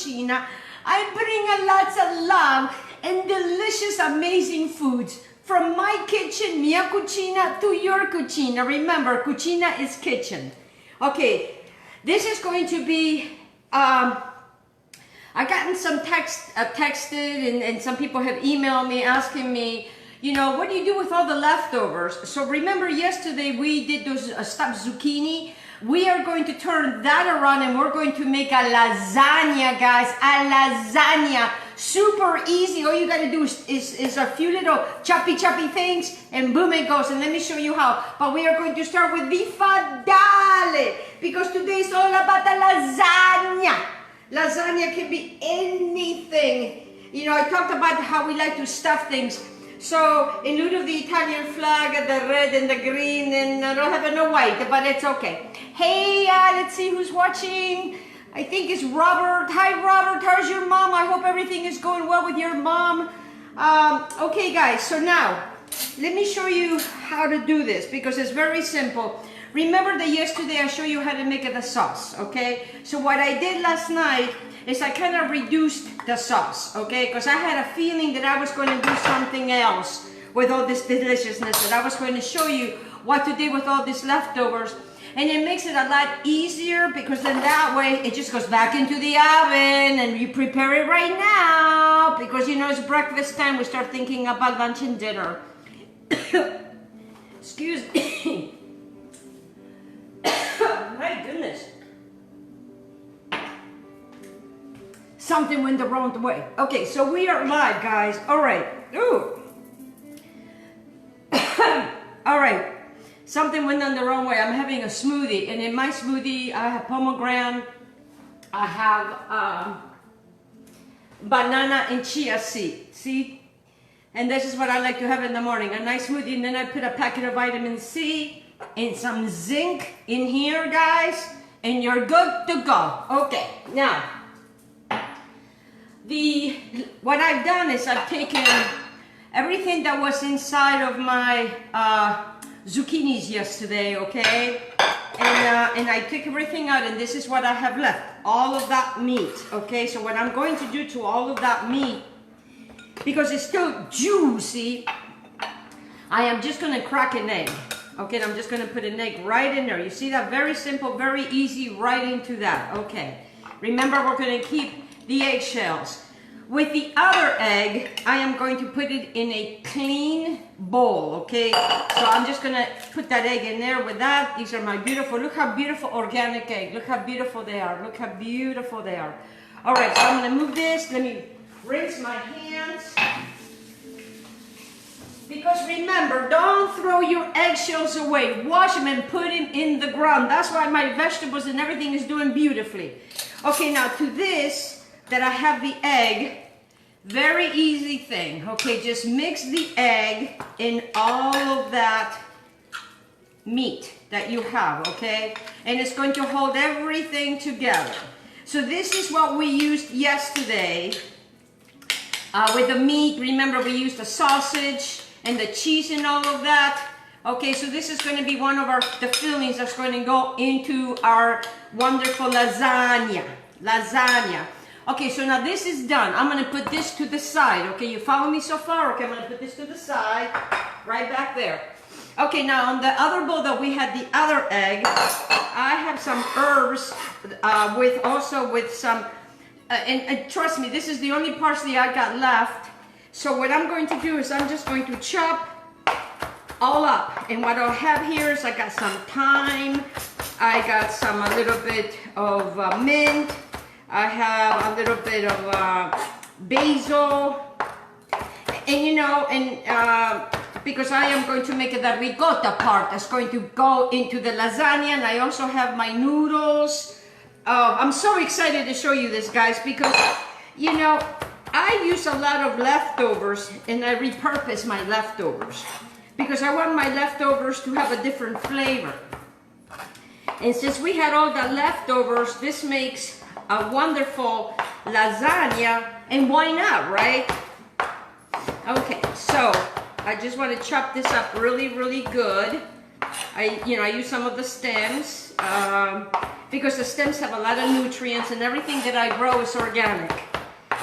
cucina, I bring a lots of love and delicious, amazing foods from my kitchen, mia cucina, to your cucina. Remember, cucina is kitchen. Okay, this is going to be, I gotten some texted and some people have emailed me asking me, you know, what do you do with all the leftovers? So remember yesterday we did those stuffed zucchini. We are going to turn that around and we're going to make a lasagna, guys. A lasagna. Super easy. All you got to do is a few little choppy things and boom, it goes. And let me show you how. But we are going to start with the fadale because today is all about the lasagna. Lasagna can be anything. You know, I talked about how we like to stuff things. So, in lieu of the Italian flag, the red and the green, and I don't have no white, but it's okay. Hey, let's see who's watching. I think it's Robert. Hi, Robert. How's your mom? I hope everything is going well with your mom. Okay, guys, so now, let me show you how to do this, because it's very simple. Remember that yesterday I showed you how to make the sauce, okay? So what I did last night is I kind of reduced the sauce, okay? Because I had a feeling that I was going to do something else with all this deliciousness, that I was going to show you what to do with all these leftovers. And it makes it a lot easier because then that way it just goes back into the oven and you prepare it right now because you know it's breakfast time. We start thinking about lunch and dinner. Excuse me. My goodness. Something went the wrong way. Okay, so we are live, guys. All right. Ooh. All right. Something went on the wrong way. I'm having a smoothie, and in my smoothie, I have pomegranate, I have banana and chia seed. See? And this is what I like to have in the morning, a nice smoothie, and then I put a packet of vitamin C and some zinc in here, guys, and you're good to go. Okay, now, what I've done is I've taken everything that was inside of my zucchinis yesterday, okay, and I took everything out, and this is what I have left, all of that meat, okay. So what I'm going to do to all of that meat, because it's still juicy, I am just going to crack an egg, okay, and I'm just going to put an egg right in there. You see that? Very simple, very easy, right into that. Okay, remember, we're going to keep the eggshells. With the other egg, I am going to put it in a clean bowl, okay? So I'm just gonna put that egg in there with that. These are my beautiful, look how beautiful organic egg. Look how beautiful they are. Look how beautiful they are. All right, so I'm gonna move this. Let me rinse my hands. Because remember, don't throw your eggshells away. Wash them and put them in the ground. That's why my vegetables and everything is doing beautifully. Okay, now to this, that I have the egg, very easy thing, okay, just mix the egg in all of that meat that you have, okay, and it's going to hold everything together. So this is what we used yesterday with the meat. Remember, we used the sausage and the cheese and all of that. Okay, so this is going to be one of the fillings that's going to go into our wonderful lasagna. Okay, so now this is done. I'm going to put this to the side. Okay, you follow me so far? Okay, I'm going to put this to the side, right back there. Okay, now on the other bowl that we had the other egg, I have some herbs with some, and trust me, this is the only parsley I got left. So what I'm going to do is I'm just going to chop all up. And what I'll have here is I got some thyme, I got a little bit of mint, I have a little bit of basil, and you know, and because I am going to make it the ricotta part that's going to go into the lasagna, and I also have my noodles. I'm so excited to show you this, guys, because you know, I use a lot of leftovers and I repurpose my leftovers because I want my leftovers to have a different flavor. And since we had all the leftovers, this makes a wonderful lasagna, and why not, right? Okay, so I just want to chop this up really, really good. I use some of the stems, because the stems have a lot of nutrients, and everything that I grow is organic.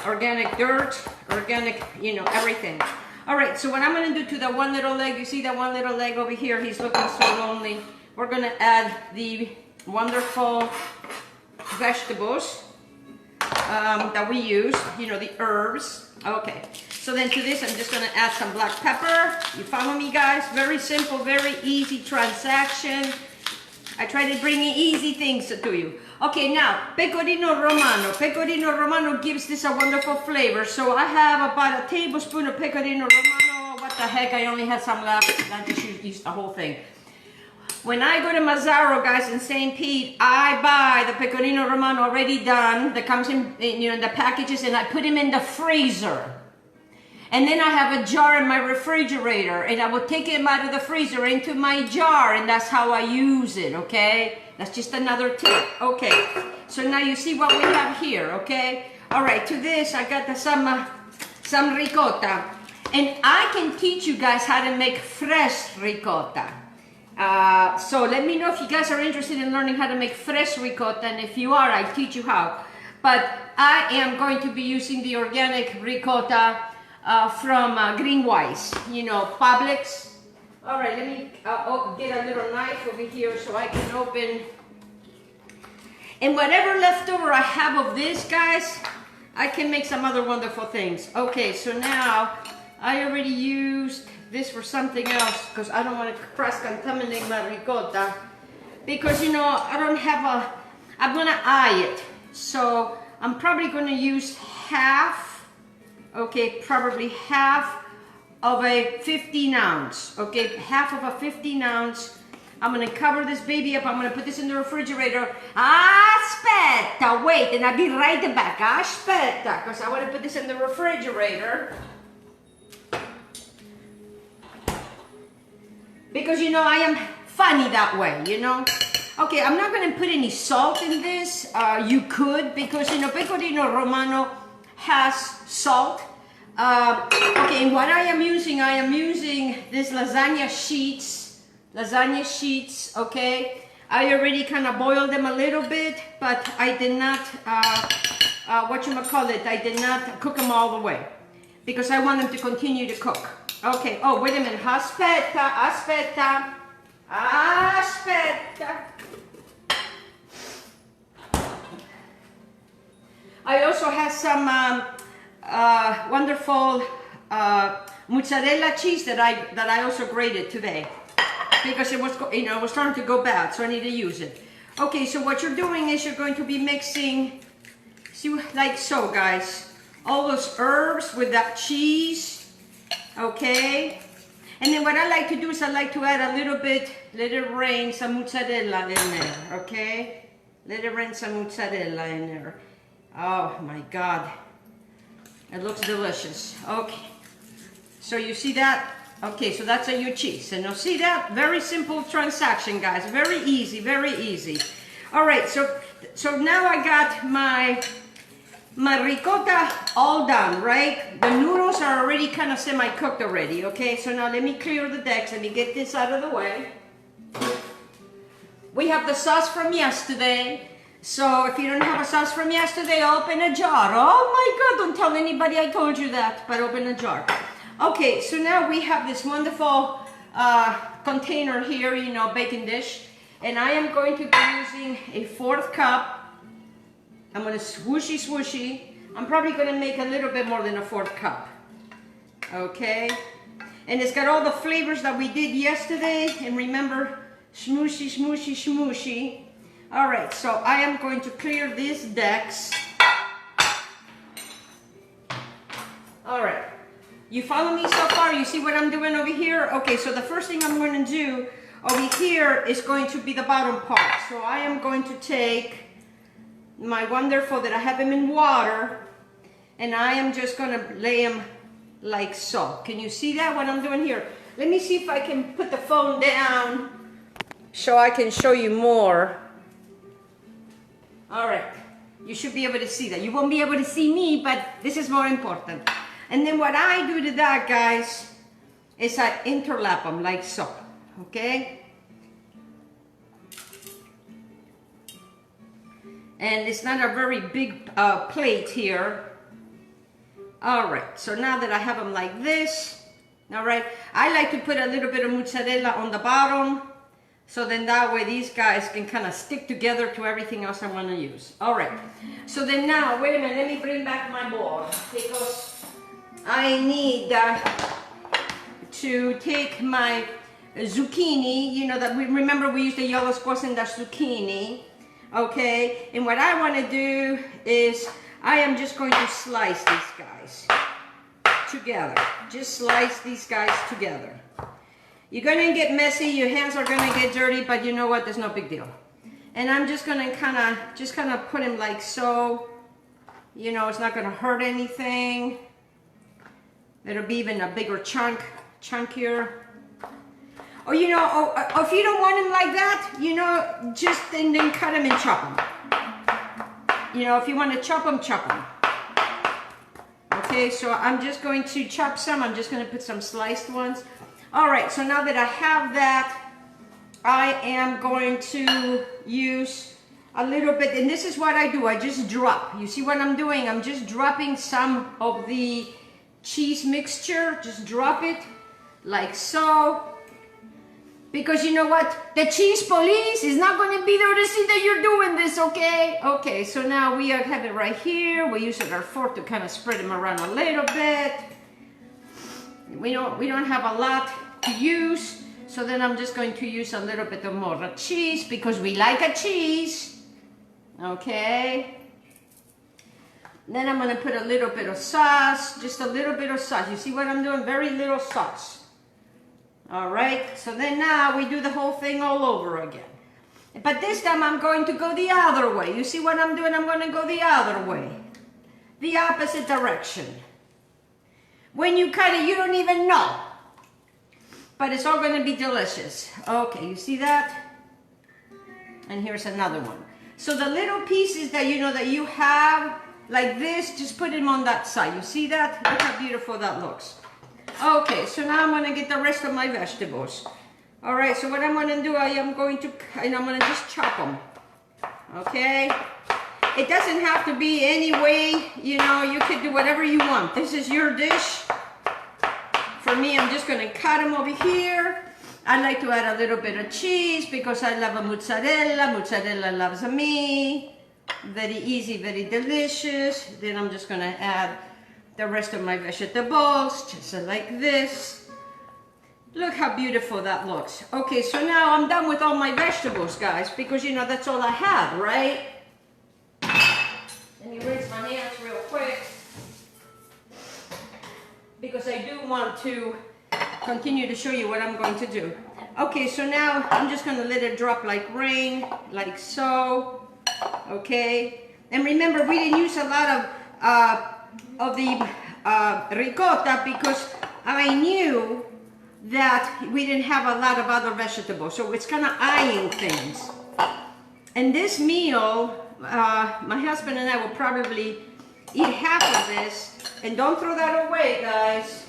Organic dirt, organic, you know, everything. All right, so what I'm gonna do to that one little leg, you see that one little leg over here, he's looking so lonely. We're gonna add the wonderful vegetables that we use, you know, the herbs. Okay, so then to this, I'm just gonna add some black pepper. You follow me, guys? Very simple, very easy transaction. I try to bring easy things to you. Okay, now, pecorino romano. Pecorino romano gives this a wonderful flavor. So I have about a tablespoon of pecorino romano. What the heck, I only had some left. I just used the whole thing. When I go to Mazzaro, guys, in St. Pete, I buy the pecorino romano already done that comes in, you know, in the packages, and I put them in the freezer. And then I have a jar in my refrigerator, and I will take them out of the freezer into my jar, and that's how I use it, okay? That's just another tip. Okay, so now you see what we have here, okay? All right, to this, I got some ricotta. And I can teach you guys how to make fresh ricotta. So let me know if you guys are interested in learning how to make fresh ricotta, and if you are, I teach you how. But I am going to be using the organic ricotta from Greenwise, you know, Publix. All right, let me get a little knife over here so I can open. And whatever leftover I have of this, guys, I can make some other wonderful things. Okay, so now I already used this for something else because I don't want to cross-contaminate my ricotta. Because, you know, I don't have I'm going to eye it. So I'm probably going to use half, okay, probably half of a 15 ounce, okay, half of a 15 ounce. I'm gonna cover this baby up. I'm gonna put this in the refrigerator. Aspetta, wait, and I'll be right back. Aspetta, because I want to put this in the refrigerator. Because, you know, I am funny that way, you know. Okay, I'm not gonna put any salt in this. You could, because, you know, pecorino romano has salt. Okay, and what I am using this lasagna sheets, okay? I already kind of boiled them a little bit, but I did not, I did not cook them all the way, because I want them to continue to cook. Okay, oh, wait a minute, aspetta. I also have some wonderful mozzarella cheese that I also grated today, because it was, you know, it was starting to go bad, so I need to use it. Okay, so what you're doing is you're going to be mixing, see, like so, guys, all those herbs with that cheese, okay? And then what I like to do is I like to add a little bit, let it rain some mozzarella in there, okay? Let it rain some mozzarella in there. Oh my God, it looks delicious. Okay, so you see that? Okay, so that's your cheese. And you see that? Very simple transaction, guys. Very easy, very easy. All right, so now I got my ricotta all done, right? The noodles are already kind of semi-cooked already, okay? So now let me clear the decks. Let me get this out of the way. We have the sauce from yesterday. So if you don't have a sauce from yesterday, open a jar. Oh my God, don't tell anybody I told you that, but open a jar. Okay, so now we have this wonderful container here, you know, baking dish. And I am going to be using a 1/4 cup. I'm gonna swooshy. I'm probably gonna make a little bit more than a 1/4 cup. Okay, and it's got all the flavors that we did yesterday. And remember, smooshy. All right, so I am going to clear these decks. All right, you follow me so far? You see what I'm doing over here? Okay, so the first thing I'm going to do over here is going to be the bottom part. So I am going to take my wonderful, that I have them in water, and I am just going to lay them like so. Can you see that, what I'm doing here? Let me see if I can put the phone down so I can show you more. All right, you should be able to see that. You won't be able to see me, but this is more important. And then what I do to that, guys, is I interlap them like so, okay? and it's not a very big plate here. All right, so now that I have them like this, all right, I like to put a little bit of mozzarella on the bottom, so then that way these guys can kind of stick together to everything else I want to use. All right, so then now, wait a minute, let me bring back my bowl, because I need to take my zucchini, you know, that we remember we used the yellow squash and the zucchini, okay, and what I want to do is I am just going to slice these guys together. Just slice these guys together. You're gonna get messy, your hands are gonna get dirty, but you know what, there's no big deal. And I'm just gonna kind of put them like so. You know, it's not gonna hurt anything. It'll be even a bigger chunkier. Or you know, or if you don't want them like that, you know, just then cut them and chop them. You know, if you want to chop them, chop them. Okay, so I'm just going to chop some. I'm just going to put some sliced ones. All right, so now that I have that, I am going to use a little bit, and this is what I do. I just drop. You see what I'm doing? I'm just dropping some of the cheese mixture. Just drop it like so. Because you know what? The cheese police is not going to be there to see that you're doing this, okay? Okay, so now we have it right here. We use our fork to kind of spread them around a little bit. We don't have a lot to use, so then I'm just going to use a little bit of more cheese because we like a cheese, okay? Then I'm going to put a little bit of sauce, just a little bit of sauce. You see what I'm doing? Very little sauce. All right, so then now we do the whole thing all over again. But this time I'm going to go the other way. You see what I'm doing? I'm going to go the other way. The opposite direction. When you cut it, you don't even know. But it's all going to be delicious. Okay, you see that? And here's another one. So the little pieces that you know that you have, like this, just put them on that side. You see that? Look how beautiful that looks. Okay, so now I'm going to get the rest of my vegetables. All right, so what I'm going to do, I'm going to just chop them. Okay? It doesn't have to be any way, you know, you could do whatever you want. This is your dish. For me, I'm just going to cut them over here. I like to add a little bit of cheese because I love a mozzarella. Mozzarella loves me. Very easy, very delicious. Then I'm just going to add the rest of my vegetables, just like this. Look how beautiful that looks. Okay, so now I'm done with all my vegetables, guys, because you know that's all I had, right? Let me rinse my hands real quick because I do want to continue to show you what I'm going to do. Okay, so now I'm just going to let it drop like rain, like so. Okay, and remember we didn't use a lot of the ricotta because I knew that we didn't have a lot of other vegetables, so it's kind of eyeing things. And this meal, my husband and I will probably eat half of this, and don't throw that away, guys.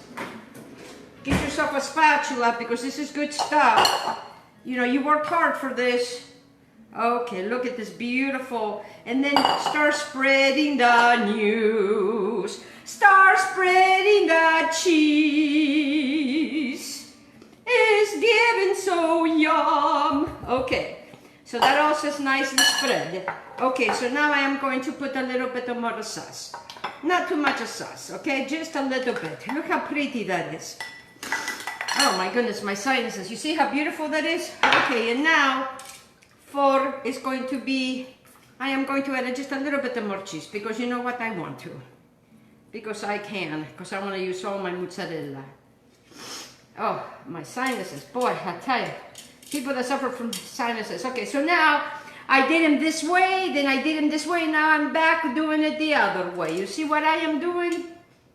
Get yourself a spatula because this is good stuff. You know, you worked hard for this. Okay, look at this beautiful, and then start spreading the news. Start spreading the cheese. It's giving so yum. Okay, so that also is nicely spread. Okay, so now I am going to put a little bit of more sauce. Not too much of sauce, okay? Just a little bit. Look how pretty that is. Oh my goodness, my sinuses. You see how beautiful that is? Okay, and now it's going to be, I am going to add just a little bit of more cheese because you know what, I want to. Because I can, because I want to use all my mozzarella. Oh, my sinuses, boy, I tell you. People that suffer from sinuses. Okay, so now I did them this way, then I did them this way, now I'm back doing it the other way. You see what I am doing?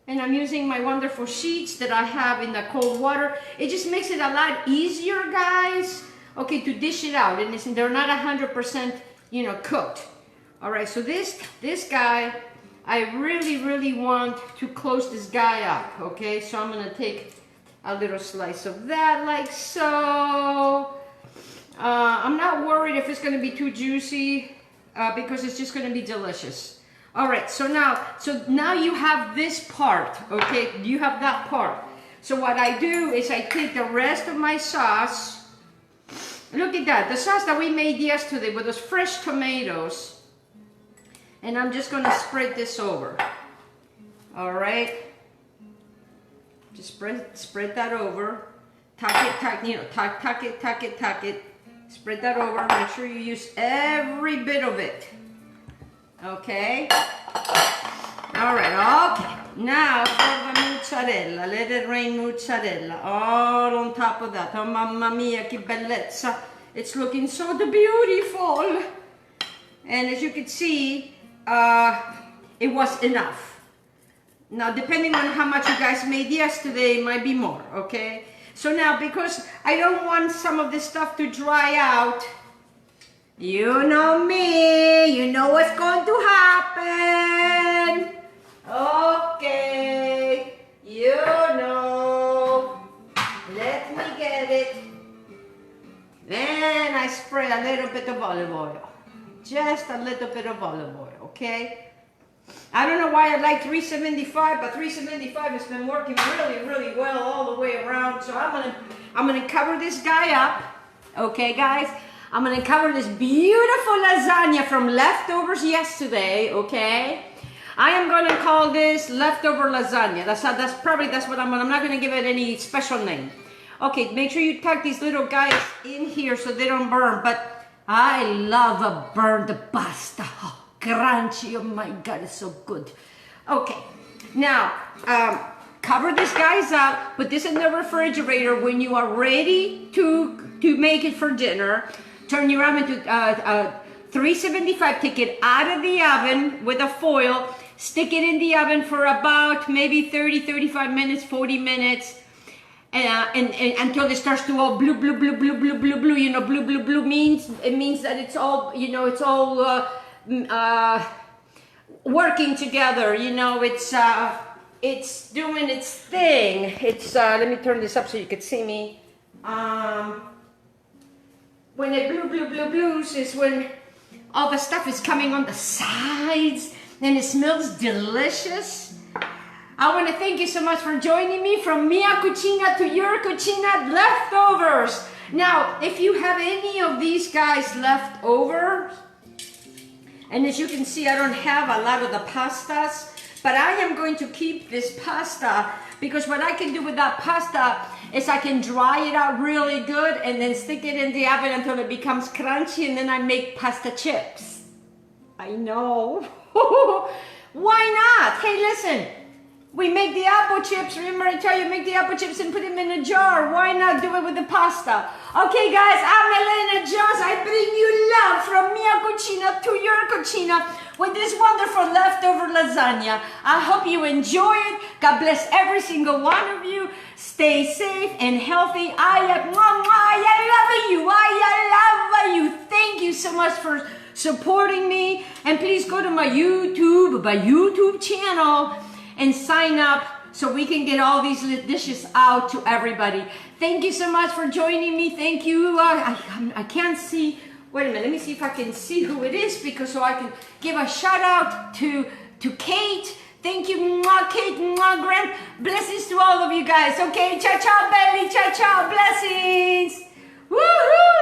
And I'm using my wonderful sheets that I have in the cold water. It just makes it a lot easier, guys. Okay, to dish it out, and they're not 100%, you know, cooked. All right, so this guy, I really want to close this guy up. Okay, so I'm gonna take a little slice of that, like so. I'm not worried if it's gonna be too juicy. because it's just going to be delicious. All right, so now you have this part, okay? You have that part. So what I do is I take the rest of my sauce. Look at that, the sauce that we made yesterday with those fresh tomatoes. And I'm just going to spread this over. All right? Just spread that over. Tuck it. Spread that over. Make sure you use every bit of it. Okay? All right, okay. Now for the mozzarella. Let it rain mozzarella. All on top of that. Oh, mamma mia, che bellezza. It's looking so beautiful. And as you can see, it was enough. Now, depending on how much you guys made yesterday, it might be more, okay? So now, because I don't want some of this stuff to dry out, you know me, you know what's going to happen. Okay, you know. Let me get it. Then I spread a little bit of olive oil. Just a little bit of olive oil, okay? I don't know why I like 375, but 375 has been working really, really well all the way around. So I'm gonna cover this guy up, okay, guys? I'm gonna cover this beautiful lasagna from leftovers yesterday, okay? I am gonna call this leftover lasagna. That's what I'm not gonna give it any special name. Okay, make sure you tuck these little guys in here so they don't burn. But I love a burned pasta. Oh, crunchy, oh my God, it's so good. Okay, now cover these guys up, put this in the refrigerator. When you are ready to make it for dinner, turn your oven to 375, take it out of the oven with a foil, stick it in the oven for about maybe 30, 35 minutes, 40 minutes, and until it starts to all blue, blue, blue, blue, blue, blue, blue. You know, blue, blue, blue means that it's all, you know, it's all working together. You know, it's doing its thing. It's let me turn this up so you can see me. When it blue, blue, blue, blues is when all the stuff is coming on the sides and it smells delicious. I want to thank you so much for joining me from Mia Cucina to Your Cucina leftovers. Now, if you have any of these guys left over, and as you can see, I don't have a lot of the pastas, but I am going to keep this pasta because what I can do with that pasta is I can dry it out really good and then stick it in the oven until it becomes crunchy, and then I make pasta chips. I know. Why not? Hey, listen. We make the apple chips. Remember I tell you, make the apple chips and put them in a jar. Why not do it with the pasta? Okay, guys, I'm Elena Jones. I bring you love from Mia Cucina to Your Cucina with this wonderful leftover lasagna. I hope you enjoy it. God bless every single one of you. Stay safe and healthy. I love you. I love you. Thank you so much for supporting me. And please go to my YouTube channel and sign up so we can get all these dishes out to everybody. Thank you so much for joining me. Thank you. I can't see. Wait a minute. Let me see if I can see who it is, because so I can give a shout out to Kate. Thank you, Kate, Grant. Blessings to all of you guys. Okay, ciao, ciao, belly, ciao, ciao, blessings. Woohoo!